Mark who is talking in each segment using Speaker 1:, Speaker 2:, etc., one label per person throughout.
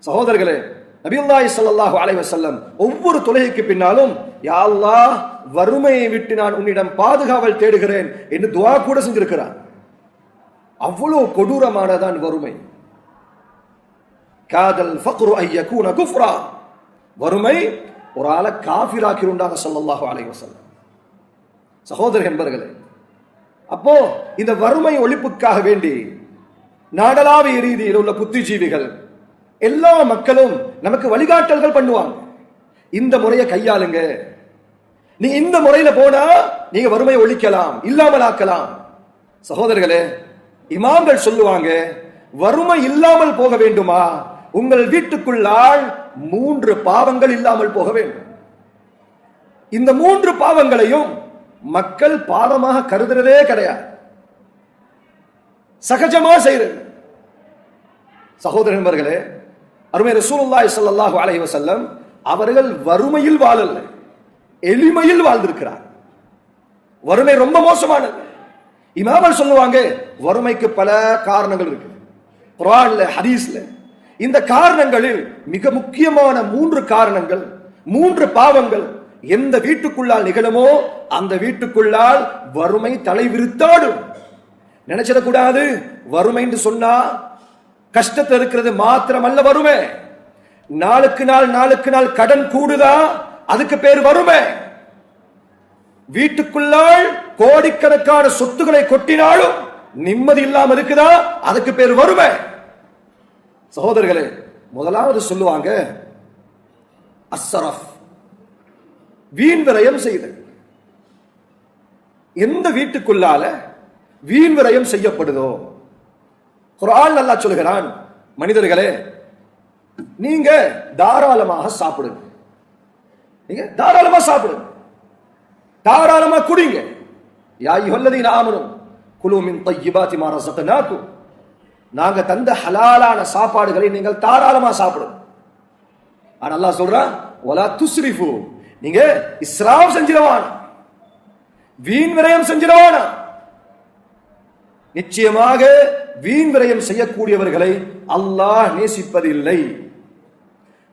Speaker 1: சகோதரர்களே, நபியுல்லாஹி ஸல்லல்லாஹு அலைஹி வஸல்லம் ஒவ்வொரு தொழுகைக்கு பின்னாலும் யா அல்லாஹ் வறுமையை விட்டு நான் உன்னிடம் பாதுகாவல் தேடுகிறேன் என்று துஆ கூட செஞ்சிருக்கிறார். அவ்வளவு கொடூரமானதான் வறுமை. காதல் ஃபக்ரு ஐ யகூன குஃப்ரா, வறுமை ஒரு ஆளை காஃபிராக்கிருண்டாங்க ஸல்லல்லாஹு அலைஹி வஸல்லம். சகோதர என்பர்களே, அப்போ இந்த வறுமை ஒழிப்புக்காக வேண்டி நாடளாவிய ரீதியில் உள்ள புத்திஜீவிகள் எல்லா மக்களும் நமக்கு வழிகாட்டல்கள் பண்ணுவாங்க. இந்த முறையை கையாளுங்க, நீ இந்த முறையில போனா நீங்க வறுமையை ஒழிக்கலாம், இல்லாமலாக்கலாம். சகோதரர்களே, இமாம்கள் சொல்லுவாங்க, வறுமை இல்லாமல் போக வேண்டுமா, உங்கள் வீட்டுக்குள்ளால் 3 பாவங்கள் இல்லாமல் போக வேண்டும். இந்த 3 பாவங்களையும் மக்கள் பாவமாக கருதுறதே கிடையாது, சகஜமா செய்யறது. சகோதர நண்பர்களே, அருமை ரசூலுல்லாஹி ஸல்லல்லாஹு அலைஹி வஸல்லம் அவர்கள் வறுமையில் வாழல, எளிமையில் வாழ்ந்திருக்கிறார். வறுமை ரொம்ப மோசமானது. இமாம்கள் சொல்லுவாங்க, வறுமைக்கு பல காரணங்கள் இருக்கு குர்ஆன்ல, ஹதீஸ்ல. இந்த காரணங்களில் மிக முக்கியமான 3 காரணங்கள், 3 பாவங்கள் எந்த வீட்டுக்குள்ளால் நிகழுமோ அந்த வீட்டுக்குள்ளால் வறுமை தலைவிரித்தாடும். நினைச்சிடக்கூடாது, வறுமை என்று சொன்னா கஷ்டத்தில் இருக்கிறது மாத்திரமல்ல வறுமை. நாளுக்கு நாள் கடன் கூடுதா, அதுக்கு பேர் வறுமை. வீட்டுக்குள்ளால் கோடிக்கணக்கான சொத்துக்களை கொட்டினாலும் நிம்மதி இல்லாம இருக்குதா, அதுக்கு பேர் வறுமை. சகோதரர்களே, முதலாவது சொல்லுவாங்க அஸ்ஸரஃப், வீண் விரயம் செய்தல். எந்த வீட்டுக்குள்ளால வீண் விரயம் செய்யப்படுதோ, குர்ஆன் அல்லாஹ் சொல்கிறான், மனிதர்களே நீங்க தாராளமாக சாப்பிடுங்க, நீங்க தாராளமா சாப்பிடுங்க, தாராளமா குடிங்க. யா அய்யுஹல்லதீன ஆமனூ குலூ மின் தய்யிபாத்தி மா ரஸக்னாக்கும், நாங்க தந்த ஹலாலான சாப்பாடுகளை நீங்கள் தாராளமா சாப்பிடுங்க. ஆனா அல்லாஹ் சொல்றான், வலா துஸ்ரிஃபு, நீங்க இஸ்ராஃப் செஞ்சிரவானா, வீண் விரயம் செஞ்சிரவானா. நிச்சயமாக வீண் விரயம் செய்யக்கூடியவர்களை அல்லாஹ் நேசிப்பதில்லை,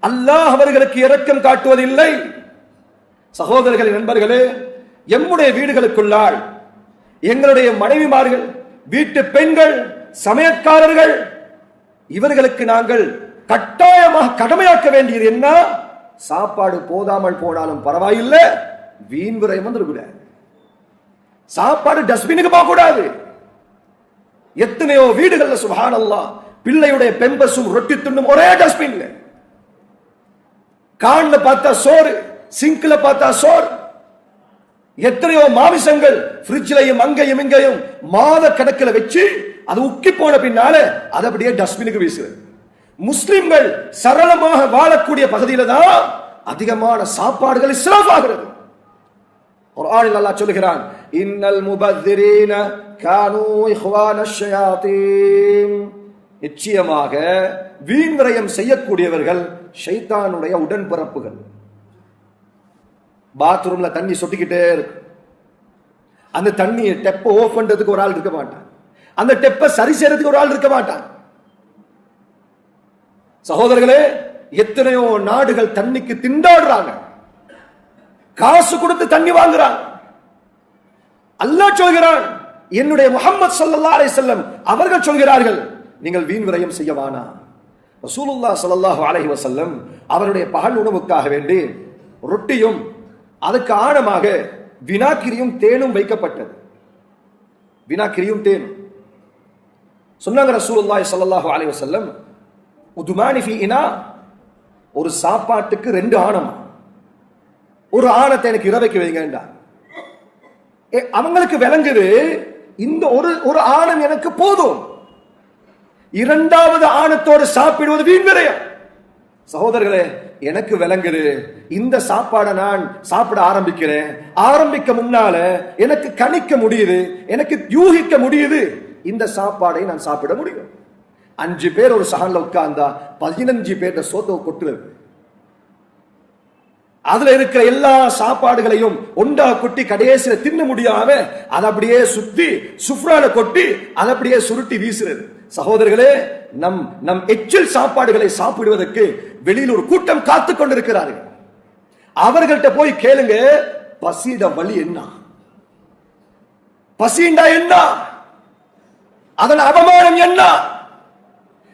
Speaker 1: அல்லாஹ் அவர்களுக்கு இரக்கம் காட்டுவதில்லை. சகோதரர்களே, நண்பர்களே, எம்முடைய வீடுகளுக்குள்ளால் எங்களுடைய மனைவிமார்கள், வீட்டு பெண்கள், சமையற்காரர்கள், இவர்களுக்கு நாங்கள் கட்டாயமாக கடமையாக்க வேண்டியது என்ன? சாப்பாடு போதாமல் போனாலும் பரவாயில்லை, வீண் விரயம் வந்துடக்கூடாது. சாப்பாடு டஸ்ட்பினுக்கு போக கூடாது. எத்தனையோ வீடுகள்ல சுப்ஹானல்லாஹ் பிள்ளையுடைய பெம்பர்ஸும் ரொட்டி துண்டும் ஒரே டஸ்ட்பின்ல. கான்ல பார்த்தா சோறு, சிங்க்ல பார்த்தா சோறு. எத்தனையோ மாமிசங்கள் ஃப்ரிட்ஜ்லயும் அங்கேயும் இங்கேயும் மாத கணக்கில் வச்சு அது உக்கி போன பின்னால அதை அப்படியே டஸ்ட்பினுக்கு வீசுறது. முஸ்லிம்கள் சரளமாக வாழக்கூடிய பகுதியில தான் அதிகமான சாப்பாடுகள் இஸ்ராஃப் ஆகிறது. குர்ஆனில் அல்லாஹ் சொல்கிறான், இன்னல் முபذிரீன கானூ இஹ்வானஷ் ஷயாத்தீன், நிச்சயமாக வீண் விரயம் செய்யக்கூடியவர்கள் ஷைத்தானுடைய உடன்பிறப்புகள். பாத்ரூம்ல தண்ணி சொட்டிக்கிட்டே இருக்கு, அந்த தண்ணியை டெப்ப ஆஃப் பண்றதுக்கு ஒரு ஆள் இருக்க மாட்டான், அந்த டெப்ப சரி செய்யறதுக்கு ஒரு ஆள் இருக்க மாட்டான். சகோதரர்களே, எத்தனையோ நாடுகள் தண்ணிக்கு திண்டாடுறாங்க, காசு கொடுத்து தண்ணி வாங்குறாங்க. அல்லாஹ் சொல்கிறான், என்னுடைய முஹம்மது ஸல்லல்லாஹு அலைஹி வஸல்லம் அவர்கள் சொல்கிறார்கள், நீங்கள் வீண் விரயம் செய்ய வேண்டாம். ரசூலுல்லாஹ் ஸல்லல்லாஹு அலைஹி வஸல்லம் அவருடைய பகல் உணவுக்காக வேண்டி ரொட்டியும் அதுக்கு ஆழமாக வினாக்கிரியும் தேனும் வைக்கப்பட்டது. வினாக்கிரியும் தேனும் சொன்னாங்க ரசூலுல்லாஹி ஸல்லல்லாஹு அலைஹி வஸல்லம், உதுமானி ஃபீ இனா, ஒரு சாப்பாட்டுக்கு 2 ஆணமா, ஒரு ஆணத்தை எனக்கு இரவைக்கு வைங்கண்டா. அவங்களுக்கு விளங்குது, இந்த ஒரு ஆணம் எனக்கு போதும், 2வது ஆணத்தோடு சாப்பிடுவது வீண் விரயம். சகோதரர்களே, எனக்கு விளங்குது, இந்த சாப்பாடை நான் சாப்பிட ஆரம்பிக்கிறேன், ஆரம்பிக்க முன்னால எனக்கு கணிக்க முடியுது, எனக்கு யூகிக்க முடியுது, இந்த சாப்பாடை நான் சாப்பிட முடியும். 5 பேர் ஒரு சஹன்ல உட்கார்ந்தா 15 பேர்ட்ட சோத்தை கொட்டுறது. அதுல இருக்கிற எல்லா சாப்பாடுகளையும் ஒன்றா கொட்டி கடைசியில தின்ன முடியாம அதை அப்படியே சுத்தி சுஃப்ரான கொட்டி அதை அப்படியே சுருட்டி வீசுறது. சகோதரர்களே, நம் நம் எச்சில் சாப்பாடுகளை சாப்பிடுவதற்கு வெளியில் ஒரு கூட்டம் காத்துக் கொண்டிருக்கிறார்கள். அவர்கள்ட்ட போய் கேளுங்க, பசிட வழி என்ன, பசிண்டா என்ன, அதன் அவமானம் என்ன.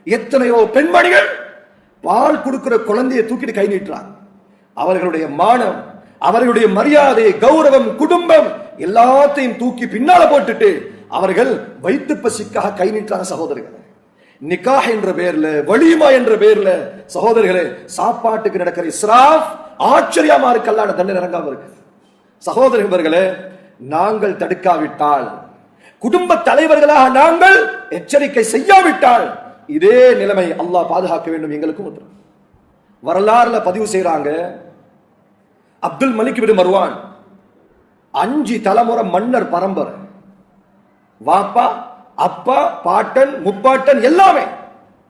Speaker 1: எத்தனையோ பெண்மணிகள் பால் கொடுக்கிற குழந்தையை தூக்கிட்டு கை நீட்டுறாங்க. அவர்களுடைய மானம், அவர்களுடைய மரியாதை, கௌரவம், குடும்பம் எல்லாத்தையும் தூக்கி பின்னால போட்டுட்டு அவர்கள் வயிற்று பசிக்காக கை நீட்டுறாங்க. சகோதரர்கள், நிக்காஹ் என்ற பெயர்ல, வலிமா என்ற பெயர்ல சகோதரர்களே சாப்பாட்டுக்கு நடக்கிற இஸ்ராஃப் ஆச்சரியமா இருக்கு. அல்லாஹ் தண்டனை இறங்காம இருக்கு. சகோதரர்களே, நாங்கள் தடுக்காவிட்டால், குடும்ப தலைவர்களாக நாங்கள் எச்சரிக்கை செய்யாவிட்டால் இதே நிலைமை அல்லாஹ் பாதுகாக்க வேண்டும். எங்களுக்கும் உத்தரவு. வரலாறுல பதிவு செய்யறாங்க, அப்துல் மலிக் பின் மர்வான் 5 தலைமுறை மன்னர் பரம்பரை, வாப்பா, அப்பா, பாட்டன், முப்பாட்டன் எல்லாமே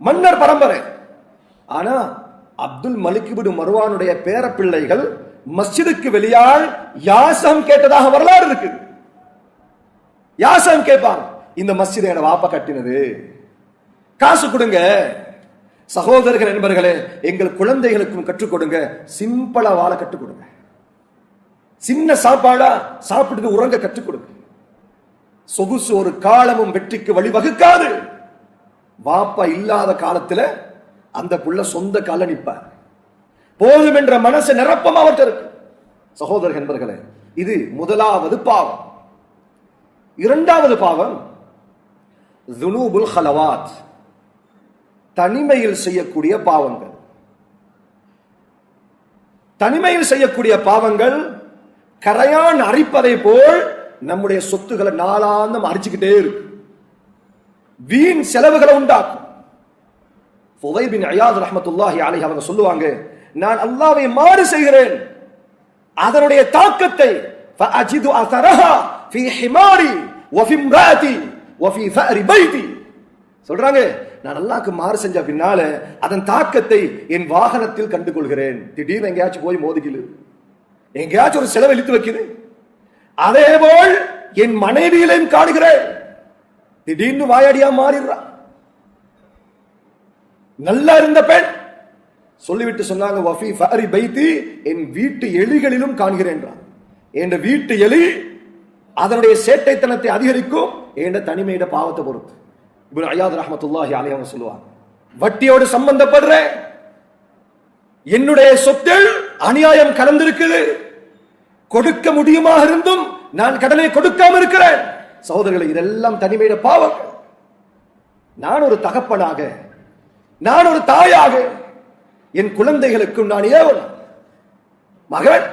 Speaker 1: மன்னர் பரம்பரை. ஆனா அப்துல் மலிக் பின் மர்வானுடைய பேர பிள்ளைகள் மஸ்ஜிதுக்கு வெளியால் யாசம் கேட்டதாக வரலாறு இருக்கு. யாசம் கேட்பாங்க, இந்த மஸ்ஜித் என வாப்பா கட்டினது, காசு கொடுங்க. சகோதரர்கள் என்பர்களே, எங்கள் குழந்தைகளுக்கும் கற்றுக் கொடுங்க, சிம்பிளா வாழ கற்றுக் கொடுங்க. சின்ன சாப்பாடா சாப்பிட்டு உறங்க கற்றுக் கொடுங்க. சொகுசு ஒரு காலமும் வெற்றிக்கு வழிவகுக்காது. வாப்பா இல்லாத காலத்துல அந்த புள்ள சொந்த கால நிற்பார். போதும் என்ற மனசு நிரப்பம் அவர்கிட்ட இருக்கு. சகோதரர்கள் என்பர்களே, இது முதலாவது பாவம். இரண்டாவது பாவம் துனூபுல் ஹலவாத், தனிமையில் செய்யக்கூடிய பாவங்கள். தனிமையில் செய்யக்கூடிய பாவங்கள் கரையான் அரிப்பதை போல் நம்முடைய சொத்துக்களை நாளாந்தம் அரிச்சுக்கிட்டே இருக்கு, வீண் செலவுகளை உண்டாக்கும். ஃபுதைல் பின் இயாத் ரஹ்மத்துல்லாஹி அலைஹி அவங்க சொல்லுவாங்க, நான் அல்லாஹ்வை மாறு செய்கிறேன், அதனுடைய தாக்கத்தை ஃபஅஜிது அஸரஹா ஃபீ ஹிமாரி வ ஃபீ இம்ராத்தி வ ஃபீ ஃபஅரி பைதி. சொல்றாங்க, நான் அல்லாஹ்க்கு மாறு செஞ்ச பின்னால அதன் தாக்கத்தை என் வாகனத்தில் கண்டுகொள்கிறேன். திடீர்னு எங்கேயாச்சும் போய் மோதிக்கிது, எங்கேயாச்சும் ஒரு செலவு இழுத்து வைக்குது. அதேபோல் என் மனைவியிலையும் காணுகிறேன், திடீர்னு வாயடியா மாறிடுறான். நல்லா இருந்த பெண் சொல்லிவிட்டு சொன்னாங்க, வஃபி ஃபஅரி பைத்தி, என் வீட்டு எலிகளிலும் காண்கிறேன். என் வீட்டு எலி அதனுடைய சேட்டைத்தனத்தை அதிகரிக்கும் என்ற தனிமையிட பாவத்தை பொறுத்து. இப்னு இயாத் ரஹ்மத்துல்லாஹி அலைஹி அவங்க சொல்லுவாங்க, வட்டியோடு சம்பந்தப்படுற என்னுடைய சொத்தில் அநியாயம் கலந்திருக்குது, கொடுக்க முடியுமா இருந்தும் நான் கடனை கொடுக்காம இருக்கிறேன். சகோதரர்களை, இதெல்லாம் தனிமையிட பாவங்கள். நான் ஒரு தகப்பனாக, நான் ஒரு தாயாக என் குழந்தைகளுக்கும் நான் ஏவணும், மகள்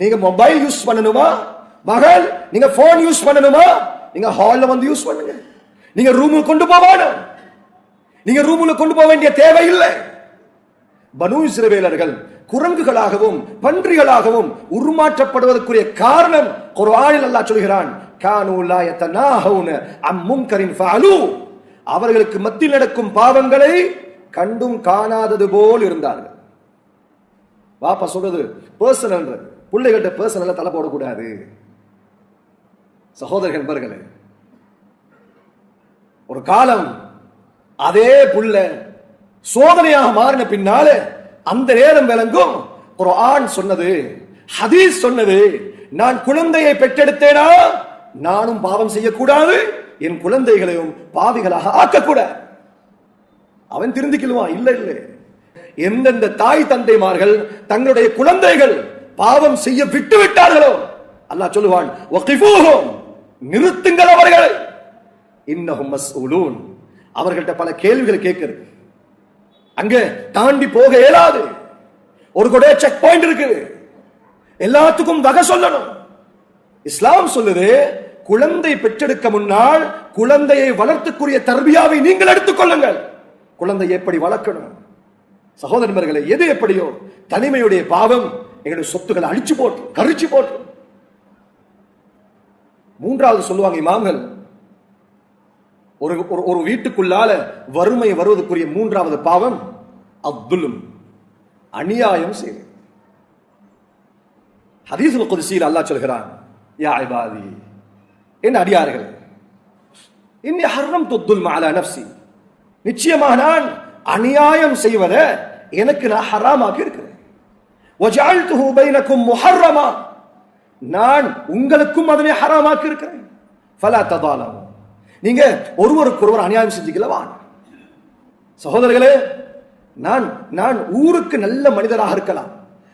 Speaker 1: நீங்க மொபைல் யூஸ் பண்ணணுமா, மகள் நீங்க போன் யூஸ் பண்ணணுமா, நீங்க ஹால்ல வந்து யூஸ் பண்ணுங்க, நீங்க ரூமுக்கு கொண்டு போவானும், நீங்க ரூமுக்கு கொண்டு போக வேண்டிய தேவை இல்லை. பனூ இஸ்ரவேலர்கள் குரங்குகளாகவும் பன்றிகளாகவும் உருமாற்றப்படுவதற்குரிய காரணம் குர்ஆனில் அல்லாஹ் சொல்கிறான், கானூ லா யதனாஹூன அம் முன்கரின் ஃபஅலூ, அவர்களுக்கு மத்தியில் நடக்கும் பாவங்களை கண்டும் காணாதது போல் இருந்தார்கள். வாப்பா சொல்றது பர்சனல், பிள்ளைகள்ட்ட பர்சனலா தலை போடக்கூடாது. சகோதரர்கள் நண்பர்களே, ஒரு காலம் அதே புள்ள சோதனையாக மாறின பின்னால அந்த நேரம் விளங்கும், குர்ஆன் சொன்னது, ஹதீஸ் சொன்னது, நான் குழந்தையை பெற்றெடுத்தேனா நானும் பாவம் செய்யக்கூடாது, என் குழந்தைகளையும் பாவிகளாக ஆக்கக்கூடாது. அவன் திருந்திக்குவான். இல்ல இல்ல, எந்தெந்த தாய் தந்தைமார்கள் தங்களுடைய குழந்தைகள் பாவம் செய்ய விட்டு விட்டார்களோ அல்லாஹ் சொல்லுவான், வகிஃபூஹும், நிறுத்துங்கள் அவர்களை, இன்னஹும் மஸ்ஊலூன், அவர்கள்ட்ட பல கேள்விகள் கேட்கிறது, அங்க தாண்டி போக இயலாது, ஒரு கூட செக் பாயிண்ட் இருக்குது, எல்லாத்துக்கும் வகை சொல்லணும். இஸ்லாம் சொல்லுது, குழந்தை பெற்றெடுக்க முன்னால் குழந்தையை வளர்த்துக்குரிய தர்பியாவை நீங்கள் எடுத்துக் கொள்ளுங்கள். குழந்தை எப்படி வளர்க்கணும். சகோதரர்களே, எது எப்படியோ தனிமையுடைய பாவம் எங்களுடைய சொத்துக்களை அழிச்சு போட்டு கரிச்சு போட்டு. மூன்றாவது சொல்லுவாங்க இமாம்கள், ஒரு வீட்டுக்குள்ளால வறுமை வருவதற்குரிய மூன்றாவது பாவம் அத்துலும், அநியாயம் செய்வது. ஹதீஸுல் குத்ஸியில் அல்லாஹ் சொல்கிறான், யா இபாதி, என் அடியார்களே, இன்னி ஹர்ரம்து துல்ம அலா நஃப்ஸி, நிச்சயமாக நான் அநியாயம் செய்வதை எனக்கு நான் ஹராமாக்கி இருக்கிறேன். வஜஅல்துஹு பைனக்கும் முஹர்ரமா, நான் உங்களுக்கும் அதனை ஹராமாக்கி இருக்கிறேன். ஃபலா ததாலமு, நீங்க ஒருவருக்கொருவர் அநியாயம் செஞ்சுக்கலவா. சகோதரர்களே, நான் நான் ஊருக்கு நல்ல மனிதராக இருக்கலாம்.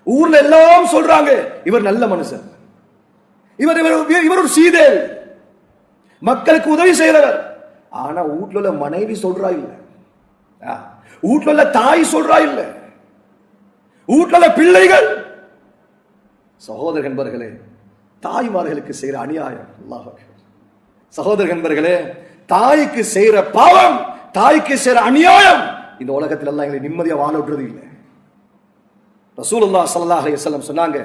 Speaker 1: ஊர்ல எல்லாம் சொல்றாங்க இவர் நல்ல மனுஷன், இவர் இவர் ஒரு சீதேவி, மக்களுக்கு உதவி செய்யறவர். ஆனா வீட்டுல உள்ள மனைவி சொல்றா இல்ல, வீட்டுல உள்ள தாய் சொல்றா இல்ல, வீட்டுல உள்ள பிள்ளைகள். சகோதர நண்பர்களே, தாய்மார்களுக்கு செய்யற அநியாயம் அல்லாஹ் அக்பர். சகோதர நண்பர்களே, தாய்க்கு செய்யற பாவம், தாய்க்கு செய்யற அநியாயம் இந்த உலகத்தில் எல்லாம் எங்களை நிம்மதியா வாழ விடுறது இல்லை. ரசூலுல்லாஹ் ஸல்லல்லாஹு அலைஹி வஸல்லம் சொன்னாங்க,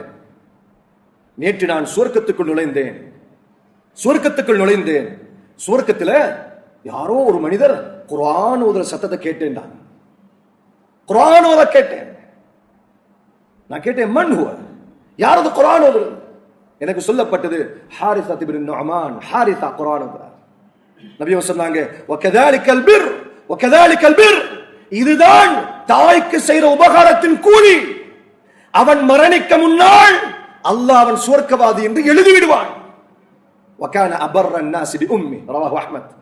Speaker 1: நேற்று நான் சுவர்க்கத்துக்குள் நுழைந்தேன். சுவர்க்கத்துல யாரோ ஒரு மனிதர் குர்ஆன் ஓதுற சத்தத்தை கேட்டேன். குர்ஆன் ஓத கேட்டேன். நான் கேட்டேன், மன் ஹுவ, யார் அது குர்ஆன் ஓதுறது? எனக்கு சொல்லப்பட்டது ஹாரிஸா இப்னு நுஅமான். ஹாரிஸா குர்ஆன் ஓதுறார். நபி சொன்னாங்க, வகதாலிகல் பிர், வகதாலிகல் பிர், இதுதான் தாய்க்கு செய்யற உபகாரத்தின் கூலி. அவன் மரணிக்க முன்னால் அல்லாஹ் அவன் சுவர்க்கவாதி என்று எழுதி விடுவான். வகான அபர்ரன் நாஸி பி உம்மி, ரவாஹு அஹ்மத்.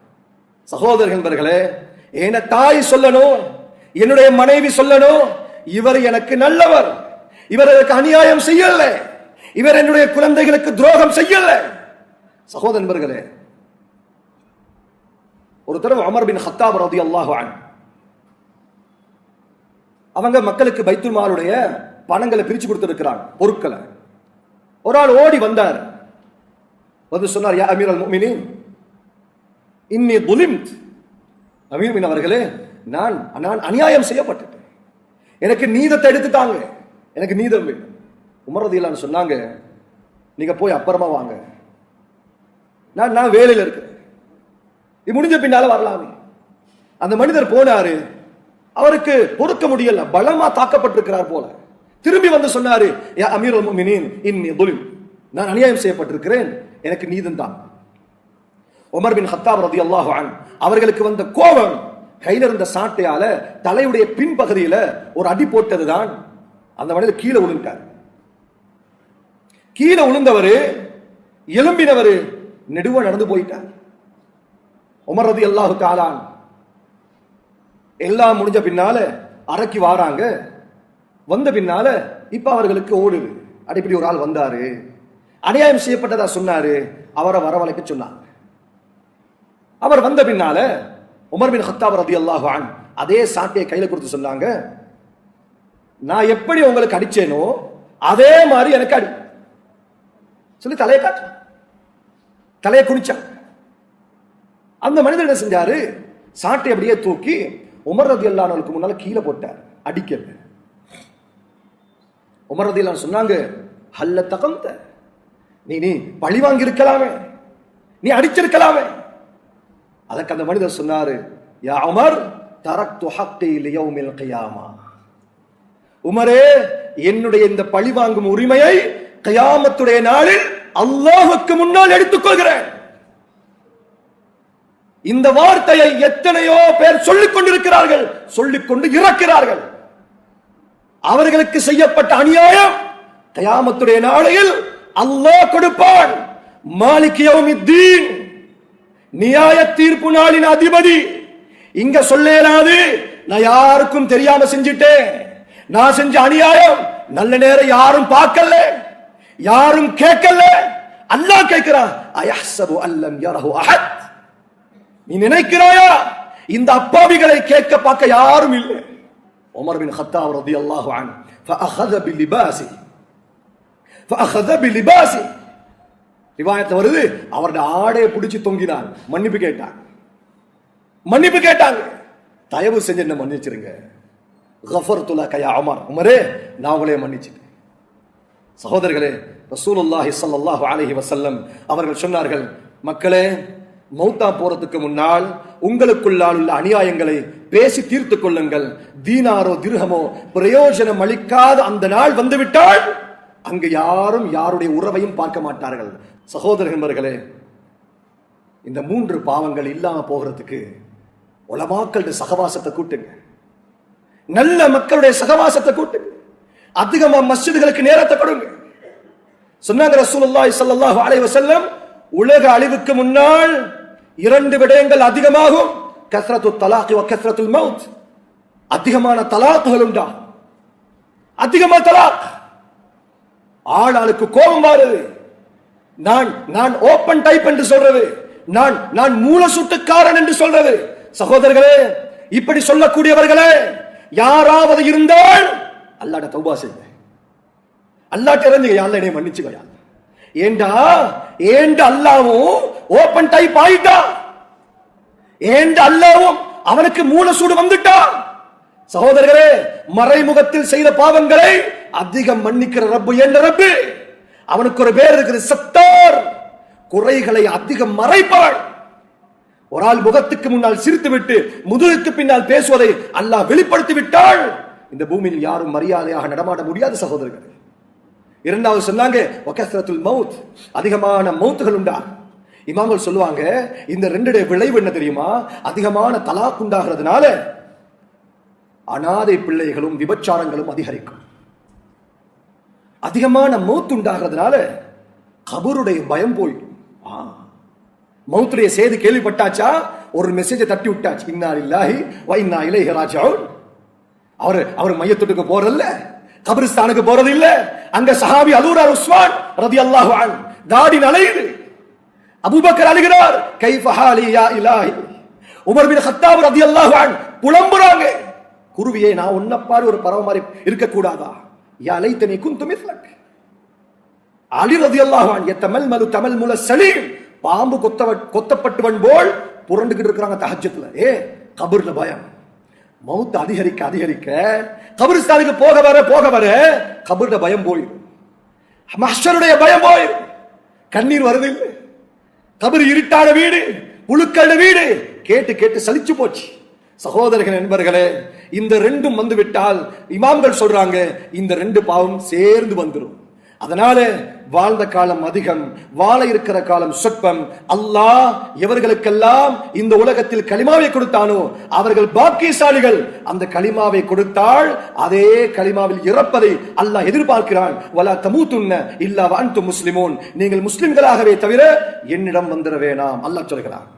Speaker 1: சகோதரர்களே, என தாய் சொல்லணும், என்னுடைய மனைவி சொல்லணும், இவர் எனக்கு நல்லவர், இவர் எனக்கு அநியாயம் செய்யல, இவர் என்னுடைய குழந்தைகளுக்கு துரோகம் செய்யல. சகோதரர்களே, ஒரு தடவை உமர் பின் கத்தாப் ரலியல்லாஹு அன்ஹு அவங்க மக்களுக்கு பைத்துல் மாலுடைய பணங்களை பிரிச்சு கொடுத்திருக்கிறாங்க, பொருட்களை. ஒரு ஆள் ஓடி வந்தார், வந்து சொன்னார், யா அமீர் அல் முஃமினீன் இன்னி துலிம்த், அமீர் அவர்களே, நான் அநியாயம் செய்யப்பட்டேன், எனக்கு நீதத்தை எடுத்துட்டாங்க, எனக்கு நீதம் வேணும். உமர் ரலியல்லாஹு அன்ஹு சொன்னாங்க, நீங்க போய் அப்புறமா வாங்க, நான் வேலையில் இருக்கிறேன், இது முடிஞ்ச பின்னால வரலாமே. அந்த மனிதர் போனாரு, அவருக்கு பொறுக்க முடியல, பலமா தாக்கப்பட்டிருக்கிறார் போல. திரும்பி வந்து சொன்னாரு, யா அமீருல் முஃமினீன் இன்னி துலிம், நான் அநியாயம் செய்யப்பட்டிருக்கிறேன், எனக்கு நீதம் தான். உமர் பின் கத்தாப் ரலியல்லாஹு அன்ஹு அவர்களுக்கு வந்த கோபம், கையில இருந்த சாட்டையால தலையுடைய பின்பகுதியில ஒரு அடி போட்டதுதான். அந்த மனிதர் கீழே விழுந்தார். கீழே விழுந்தவர் எலும்பினவர் நெடுவ நடந்து போயிட்டார். உமர் ரலியல்லாஹு தஆலா எல்லாம் முடிஞ்ச பின்னால அறைக்கு வாராங்க. வந்த பின்னால இப்ப அவர்களுக்கு ஓடுது, அடிப்படி ஒரு ஆள் வந்தாரு, அநியாயம் செய்யப்பட்டதா சொன்னாரு, அவரை வரவழைக்க சொன்னாங்க. அவர் வந்த பின்னால உமர் பின் கத்தாப் ரலியல்லாஹு அன்ஹு அதே சாட்டையை கையில கொடுத்து சொன்னாங்க, நான் எப்படி உங்களுக்கு அடிச்சேனோ அதே மாதிரி எனக்கு அடி சொல்லி தலையை காட்டு, தலையை குனிச்சான். அந்த மனிதர் என்ன செஞ்சாரு, சாட்டை அப்படியே தூக்கி உமர் ரலியல்லாஹு அன்ஹுக்கு முன்னால கீழே போட்டார், அடிக்கல. உமர் ரலியல்லாஹு அன்ஹு சொன்னாங்க, ஹல்ல தகம்த, நீ பழி வாங்கி இருக்கலாமே, நீ அடிச்சிருக்கலாமே. அதற்கு அந்த மனிதர் சொன்னாரு, யா உமர் தரக்து ஹக்கி லியௌமில் கியாமா, உமரே, என்னுடைய இந்த பழி வாங்கும் உரிமையை கியாமத்துடைய நாளில் அல்லாஹ்வுக்கு முன்னால் எடுத்துக்கொள்கிறேன். இந்த வார்த்தையை எத்தனையோ பேர் சொல்லிக் கொண்டிருக்கிறார்கள், சொல்லிக் கொண்டு இறக்கிறார்கள். அவர்களுக்கு செய்யப்பட்ட அநியாயம் கியாமத்துடைய நாளையில் அல்லாஹ் கொடுப்பான். மாலிக் யௌமித்தீன், நியாய தீர்ப்பு நாளின் அதிபதி. இங்க சொல்லேனாது, நான் யாருக்கும் தெரியாம செஞ்சிட்டேன், நான் செஞ்ச அநியாயம் நல்ல நேரம் யாரும் பார்க்கல, யாரும் கேட்கல. அல்லாஹ் கேட்கிறான், அயஹ்சபு அல்லம் யரஹு அஹத், நீ நினைக்கிறாயா இந்த அப்பாவிகளை கேட்க பார்க்க யாரும் இல்லை. உமர் பின் கத்தாப் ரலியல்லாஹு அன்ஹு ஃபஅഖذ பிலிபாசி, ஃபஅഖذ பிலிபாசி, ரிவாயத்துல வருது, அவருடைய ஆடையை பிடிச்சு தொங்கினார், மன்னிப்பு கேட்டாங்க. மன்னிப்பு கேட்டாங்க, தயவு செஞ்சு என்ன மன்னிச்சிருங்க. கஃபர்து லக யா உமர், உமரே நான் உங்களை மன்னிச்சிட்டேன். சகோதரர்களே, ரசூலுல்லாஹி ஸல்லல்லாஹு அலைஹி வஸல்லம் அவர்கள் சொன்னார்கள், மக்களே, மௌத்தா போறதுக்கு முன்னால் உங்களுக்குள்ளால் உள்ள அநியாயங்களை பேசி தீர்த்து கொள்ளுங்கள். தீனாரோ திர்ஹமோ பிரயோஜனம் அளிக்காத அந்த நாள் வந்துவிட்டால் அங்கு யாரும் யாருடைய உறவையும் பார்க்க மாட்டார்கள். சகோதரர்களே, இந்த 3 பாவங்கள் இல்லாம போகிறதுக்கு உலமாக்களுடைய சகவாசத்தை கூட்டுங்க, நல்ல மக்களுடைய சகவாசத்தை கூட்டுங்க, அதிகமா மஸ்ஜிதுகளுக்கு நேரத்தை கொடுங்க. சொன்னாங்க ரசூலுல்லாஹி ஸல்லல்லாஹு அலைஹி வஸல்லம், உலக அழிவுக்கு முன்னால் 2 விடயங்கள் அதிகமாகும். கஸ்ரத்து தலாக் வ கஸ்ரத்துல் மௌத். அதிகமான தலாக்குகள் உண்டா, அதிகமா தலாக். ஆளுக்கு கோபம் வருது. நான் ஓபன் டைப் என்று சொல்றது, நான் மூல சுட்டுக்காரன் என்று சொல்றது. சகோதரர்களே, இப்படி சொல்லக்கூடியவர்களே யாராவது இருந்தால் அல்லாஹ்ட தௌபா செய்யுங்க, அல்லாஹ்ட்ட இறங்குங்க, யா அல்லாஹ் என்னை மன்னிச்சுக்க. ஏண்டா அல்லாஹ்வும் ஓபன் டைப் ஆயிட்டா, ஏண்டா அல்லாஹ்வும் அவனுக்கு மூல சூடு வந்துட்டா. சகோதரர்களே, மறைமுகத்தில் செய்த பாவங்களை அதிகம் மன்னிக்கிற ரப்பு என்ற ரப்பு. அவனுக்கு ஒரு பேர் இருக்குது, சத்தார். குறைகளை அதிகம் மறைப்பாள். ஒரு ஆள் முகத்துக்கு முன்னால் சிரித்து விட்டு முதுகுக்கு பின்னால் பேசுவதை அல்லாஹ் வெளிப்படுத்தி விட்டால் இந்த பூமியில் யாரும் மரியாதையாக நடமாட முடியாது. சகோதரர்கள், இரண்டாவது சொன்னாங்க வகஸ்ரத்துல் மௌத், அதிகமான மௌத்துகள் உண்டா. இமாம்கள் சொல்லுவாங்க, இந்த 2 விளைவு என்ன தெரியுமா? அதிகமான தலாக் உண்டாகிறதுனால அனாதை பிள்ளைகளும் விபச்சாரங்களும் அதிகரிக்கும். அதிகமான மௌத் உண்டாகிறதுனால கபருடைய பயம் போயிடும். மௌத்துடைய செய்தி கேள்விப்பட்டாச்சா, ஒரு மெசேஜை தட்டி விட்டாச்சு, இன்னா லில்லாஹி வ இன்னா இலைஹி ராஜிஊன். அவர் மையத்துக்கு போறதில்ல, கபிரிஸ்தானுக்கு போறது இல்ல. அங்க சஹாபி அலூரார் உஸ்மான் ரலியல்லாஹு அன்ஹு தாடி நலையுது. அபூபக்கர் அழுகிறார், கைஃப ஹாலி யா இலாஹி. உமர் பின் கத்தாப் ரலியல்லாஹு அன்ஹு புலம்புறாங்க, குருவியே நான் உன்ன பாரு ஒரு பறவை மாதிரி இருக்க கூடாதா? யா லைத்தனி குன்து மிஸ்லக். அலி ரலியல்லாஹு அன்ஹு யதமல்மலு தமல்முல சலீம், பாம்பு கொத்தப்பட்டவன் போல் புரண்டுகிட்டு இருக்கிறாங்க தஹஜ்ஜுத்ல. கபர்ல பயம். மௌத் அதிகரிக்க அதிகரிக்க கபிரிஸ்தானுக்கு போக வர கபர்ல பயம் போயிடும், மஹ்ஷருடைய பயம் போயிடும். கண்ணீர் வருது இல்லை. கபர் இருட்டான வீடு, புழுக்கள வீடு, கேட்டு கேட்டு சலிச்சு போச்சு. சகோதரர்கள் நண்பர்களே, இந்த 2ம் வந்து விட்டால் இமாம்கள் சொல்றாங்க இந்த 2 பாவம் சேர்ந்து வந்துடும். அதனால வாழ்ந்த காலம் அதிகம், வாழ இருக்கிற காலம் சொற்பம். அல்லாஹ் எவர்களுக்கெல்லாம் இந்த உலகத்தில் கலிமாவை கொடுத்தானோ அவர்கள் பாக்கியசாலிகள். அந்த கலிமாவை கொடுத்தால் அதே கலிமாவில் இறப்பதை அல்லாஹ் எதிர்பார்க்கிறான். வலா தமூதுன்ன இல்லா வ அன்தும் முஸ்லிமூன், நீங்கள் முஸ்லிம்களாகவே தவிர என்னிடம் வந்துட வேணாம் அல்லாஹ் சொல்கிறான்.